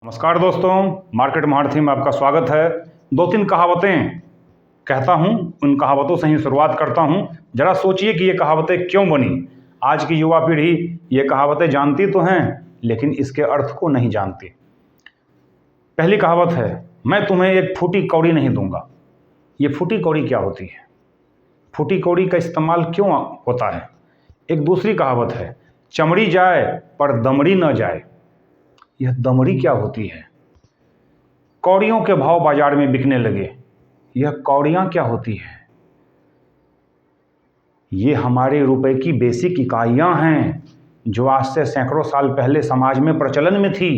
नमस्कार दोस्तों, मार्केट महारथी में आपका स्वागत है। दो तीन कहावतें कहता हूँ, उन कहावतों से ही शुरुआत करता हूँ। जरा सोचिए कि ये कहावतें क्यों बनी। आज की युवा पीढ़ी ये कहावतें जानती तो हैं, लेकिन इसके अर्थ को नहीं जानती। पहली कहावत है, मैं तुम्हें एक फूटी कौड़ी नहीं दूंगा। ये फूटी कौड़ी क्या होती है? फूटी कौड़ी का इस्तेमाल क्यों होता है? एक दूसरी कहावत है, चमड़ी जाए पर दमड़ी न जाए। यह दमड़ी क्या होती है? कौड़ियों के भाव बाजार में बिकने लगे। यह कौड़ियाँ क्या होती हैं? ये हमारे रुपए की बेसिक इकाइयाँ हैं, जो आज से सैकड़ों साल पहले समाज में प्रचलन में थी।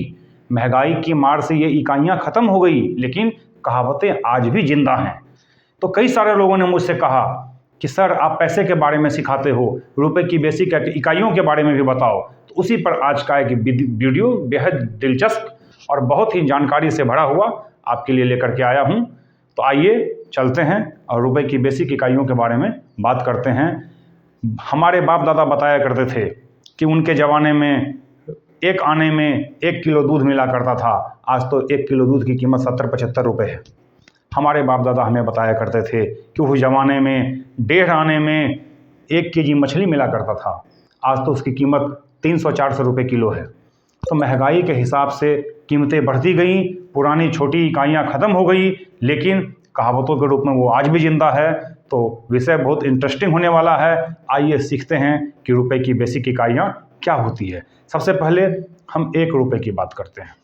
महंगाई की मार से ये इकाइयाँ खत्म हो गई, लेकिन कहावतें आज भी जिंदा हैं। तो कई सारे लोगों ने मुझसे कहा कि सर, आप पैसे के बारे में सिखाते हो, रुपए की बेसिक इकाइयों के बारे में भी बताओ। तो उसी पर आज का एक वीडियो बेहद दिलचस्प और बहुत ही जानकारी से भरा हुआ आपके लिए लेकर के आया हूं। तो आइए चलते हैं और रुपए की बेसिक इकाइयों के बारे में बात करते हैं। हमारे बाप दादा बताया करते थे कि उनके ज़माने में एक आने में 1 किलो दूध मिला करता था। आज तो 1 किलो दूध की कीमत 70-75 रुपये है। हमारे बाप दादा हमें बताया करते थे कि उस ज़माने में 1.5 आने में 1 केजी मछली मिला करता था। आज तो उसकी कीमत 300-400 रुपये किलो है। तो महंगाई के हिसाब से कीमतें बढ़ती गई, पुरानी छोटी इकाइयाँ ख़त्म हो गई, लेकिन कहावतों के रूप में वो आज भी जिंदा है। तो विषय बहुत इंटरेस्टिंग होने वाला है। आइए सीखते हैं कि रुपए की बेसिक इकाइयाँ क्या होती है। सबसे पहले हम 1 रुपये की बात करते हैं।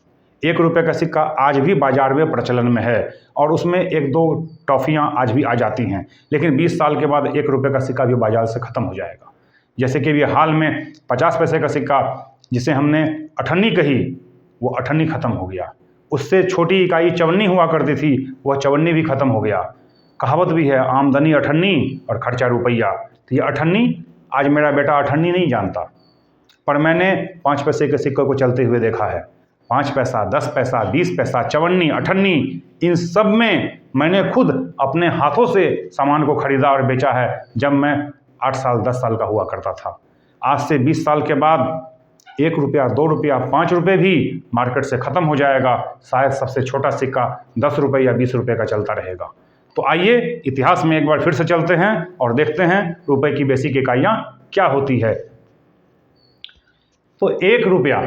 1 रुपये का सिक्का आज भी बाजार में प्रचलन में है और उसमें 1-2 टॉफ़ियाँ आज भी आ जाती हैं, लेकिन 20 साल के बाद 1 रुपये का सिक्का भी बाजार से ख़त्म हो जाएगा। जैसे कि ये हाल में 50 पैसे का सिक्का, जिसे हमने अठन्नी कही, वो अठन्नी ख़त्म हो गया। उससे छोटी इकाई चवन्नी हुआ करती थी, वह चवन्नी भी ख़त्म हो गया। कहावत भी है, आमदनी अठन्नी और खर्चा रुपया। तो ये अठन्नी, आज मेरा बेटा अठन्नी नहीं जानता, पर मैंने 5 पैसे के सिक्के को चलते हुए देखा है। 5 पैसा, 10 पैसा, 20 पैसा, चवन्नी, अठन्नी, इन सब में मैंने खुद अपने हाथों से सामान को खरीदा और बेचा है, जब मैं 8 साल 10 साल का हुआ करता था। आज से 20 साल के बाद 1 रुपया, 2 रुपया, 5 रुपये भी मार्केट से ख़त्म हो जाएगा। शायद सबसे छोटा सिक्का 10 रुपये या 20 रुपये का चलता रहेगा। तो आइए इतिहास में एक बार फिर से चलते हैं और देखते हैं रुपए की बेसिक इकाइयाँ क्या होती है। तो 1 रुपया,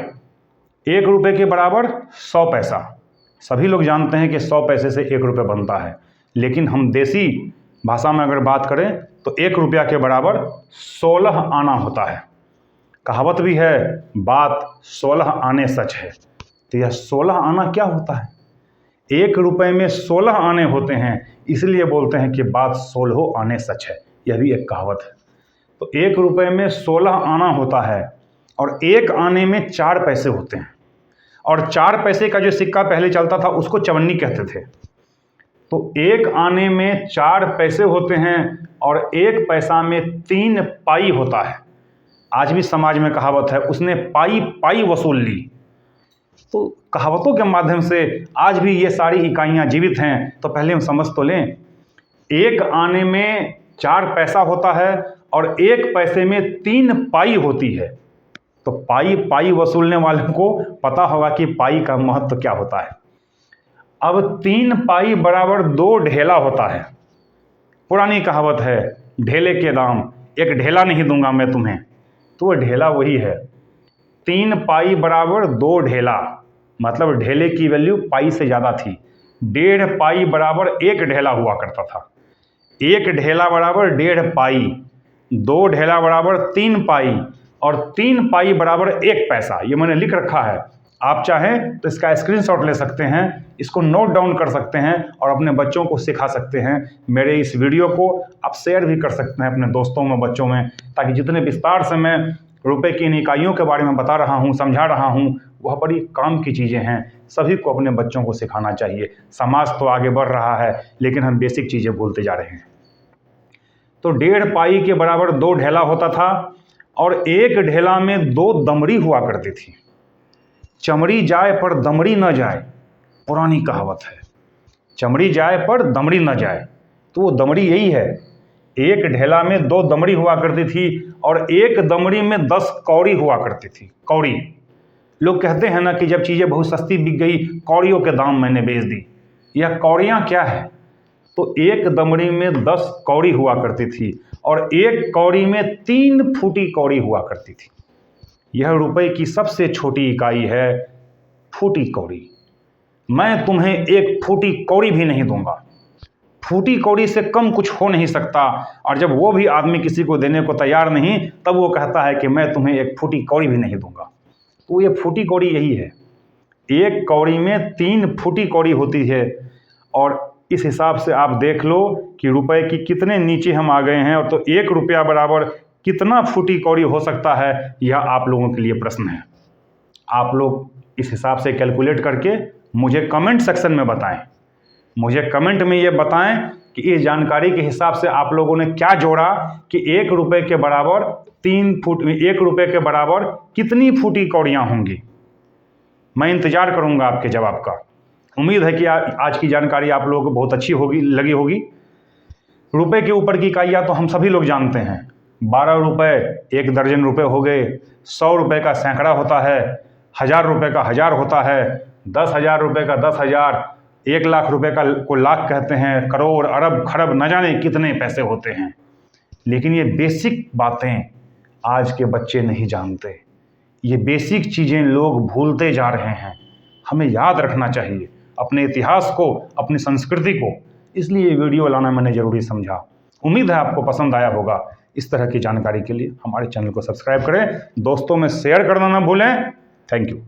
1 रुपये के बराबर 100 पैसा। सभी लोग जानते हैं कि 100 पैसे से 1 रुपये बनता है, लेकिन हम देसी भाषा में अगर बात करें तो 1 रुपया के बराबर 16 आना होता है। कहावत भी है, बात 16 आने सच है। तो यह 16 आना क्या होता है? 1 रुपये में 16 आने होते हैं, इसलिए बोलते हैं कि बात 16 आने सच है। यह भी एक कहावत है। तो 1 रुपये में 16 आना होता है और 1 आने में 4 पैसे होते हैं। और 4 पैसे का जो सिक्का पहले चलता था उसको चवन्नी कहते थे। तो 1 आने में 4 पैसे होते हैं और 1 पैसा में 3 पाई होता है। आज भी समाज में कहावत है, उसने पाई पाई वसूल ली। तो कहावतों के माध्यम से आज भी ये सारी इकाइयाँ जीवित हैं। तो पहले हम समझ तो लें, 1 आने में 4 पैसा होता है और 1 पैसे में 3 पाई होती है। तो पाई पाई वसूलने वाले को पता होगा कि पाई का महत्व क्या होता है। अब 3 पाई बराबर 2 ढेला होता है। पुरानी कहावत है, ढेले के दाम, 1 ढेला नहीं दूंगा मैं तुम्हें। तो वो ढेला वही है। 3 पाई बराबर 2 ढेला, मतलब ढेले की वैल्यू पाई से ज़्यादा थी। 1.5 पाई बराबर 1 ढेला हुआ करता था। 1 ढेला बराबर 1.5 पाई, 2 ढेला बराबर 3 पाई और 3 पाई बराबर 1 पैसा। ये मैंने लिख रखा है, आप चाहें तो इसका स्क्रीनशॉट ले सकते हैं, इसको नोट डाउन कर सकते हैं और अपने बच्चों को सिखा सकते हैं। मेरे इस वीडियो को आप शेयर भी कर सकते हैं अपने दोस्तों में, बच्चों में, ताकि जितने विस्तार से मैं रुपए की इन इकाइयों के बारे में बता रहा हूँ, समझा रहा हूँ, वह बड़ी काम की चीज़ें हैं। सभी को अपने बच्चों को सिखाना चाहिए। समाज तो आगे बढ़ रहा है, लेकिन हम बेसिक चीज़ें भूलते जा रहे हैं। तो 1.5 पाई के बराबर 2 ढेला होता था और 1 ढेला में 2 दमड़ी हुआ करती थी। चमड़ी जाए पर दमड़ी न जाए, पुरानी कहावत है। चमड़ी जाए पर दमड़ी न जाए, तो वो दमड़ी यही है। 1 ढेला में 2 दमड़ी हुआ करती थी और 1 दमड़ी में 10 कौड़ी हुआ करती थी। कौड़ी लोग कहते हैं ना कि जब चीज़ें बहुत सस्ती बिक गई, कौड़ियों के दाम मैंने बेच दी। यह कौड़ियाँ क्या है? तो एक दमड़ी में 10 कौड़ी हुआ करती थी और एक कौड़ी में 3 फूटी कौड़ी हुआ करती थी। यह रुपए की सबसे छोटी इकाई है, फूटी कौड़ी। मैं तुम्हें एक फूटी कौड़ी भी नहीं दूंगा। फूटी कौड़ी से कम कुछ हो नहीं सकता, और जब वो भी आदमी किसी को देने को तैयार नहीं, तब वो कहता है कि मैं तुम्हें एक फूटी कौड़ी भी नहीं दूंगा। तो ये फूटी कौड़ी यही है, एक कौड़ी में 3 फूटी कौड़ी होती है। और इस हिसाब से आप देख लो कि रुपए की कितने नीचे हम आ गए हैं। और तो 1 रुपया बराबर कितना फूटी कौड़ी हो सकता है, यह आप लोगों के लिए प्रश्न है। आप लोग इस हिसाब से कैलकुलेट करके मुझे कमेंट सेक्शन में बताएं। मुझे कमेंट में ये बताएं कि इस जानकारी के हिसाब से आप लोगों ने क्या जोड़ा कि 1 रुपये के बराबर 1 रुपये के बराबर कितनी फूटी कौड़ियाँ होंगी। मैं इंतज़ार करूँगा आपके जवाब का। उम्मीद है कि आज की जानकारी आप लोगों को बहुत अच्छी लगी होगी। रुपए के ऊपर की इकाइयाँ तो हम सभी लोग जानते हैं। 12 रुपये 1 दर्जन रुपए हो गए, 100 रुपये का सैकड़ा होता है, 1000 रुपये का 1000 होता है, 10,000 रुपये का 10,000, 1 लाख रुपए का को लाख कहते हैं, करोड़ अरब खरब न जाने कितने पैसे होते हैं। लेकिन ये बेसिक बातें आज के बच्चे नहीं जानते। ये बेसिक चीज़ें लोग भूलते जा रहे हैं। हमें याद रखना चाहिए अपने इतिहास को, अपनी संस्कृति को। इसलिए ये वीडियो लाना मैंने ज़रूरी समझा। उम्मीद है आपको पसंद आया होगा। इस तरह की जानकारी के लिए हमारे चैनल को सब्सक्राइब करें, दोस्तों में शेयर करना ना भूलें। Thank you.